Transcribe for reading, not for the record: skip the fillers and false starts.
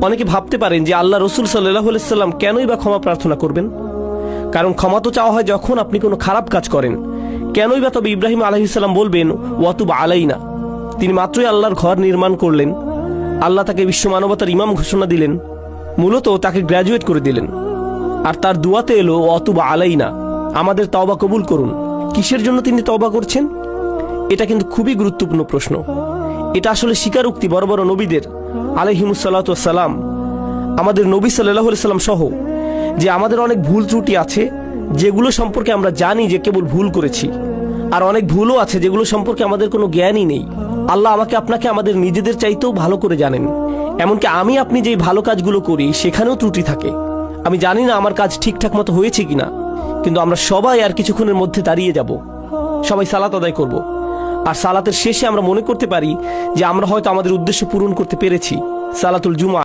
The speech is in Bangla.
অনেকে ভাবতে পারেন যে আল্লাহ রসুল সাল্লাল্লাহু আলাইহি সাল্লাম কেনই বা ক্ষমা প্রার্থনা করবেন? কারণ ক্ষমা তো চাওয়া হয় যখন আপনি কোনো খারাপ কাজ করেন। কেনই বা তবে ইব্রাহিম আলাইহিস সালাম বলবেন ওয়াতুব আলাইনা? তিনি মাত্রই আল্লাহর ঘর নির্মাণ করলেন, আল্লাহ তাকে বিশ্ব মানবতার ইমাম ঘোষণা দিলেন, মূলত তাকে গ্র্যাজুয়েট করে দিলেন। আর তার দুয়াতে এলো ওয়াতুব আলাইনা, আমাদের তওবা কবুল করুন। কিসের জন্য তিনি তওবা করছেন? এটা কিন্তু খুবই গুরুত্বপূর্ণ প্রশ্ন। এটা আসলে স্বীকারোক্তি বড় বড় নবীদের আলাইহিমুসসালাতু ওয়াসসালাম, আমাদের নবী সাল্লাল্লাহু আলাইহি সাল্লাম সহ, যে আমাদের অনেক ভুল ত্রুটি আছে যেগুলো সম্পর্কে আমরা জানি যে কেবল ভুল করেছি, আর অনেক ভুলও আছে যেগুলো সম্পর্কে আমাদের কোনো জ্ঞানই নেই। আল্লাহ আমাকে আপনাকে আমাদের নিজেদের চাইতেও ভালো করে জানেন। এমনকি আমি আপনি যেই ভালো কাজগুলো করি সেখানেও ত্রুটি থাকে। আমি জানি না আমার কাজ ঠিকঠাক মতো হয়েছে কিনা, কিন্তু আমরা সবাই আর কিছুক্ষণের মধ্যে দাঁড়িয়ে যাব, সবাই সালাত আদায় করব। আর সালাতের শেষে আমরা মনে করতে পারি যে আমরা হয়তো আমাদের উদ্দেশ্য পূরণ করতে পেরেছি। সালাতুল জুমা।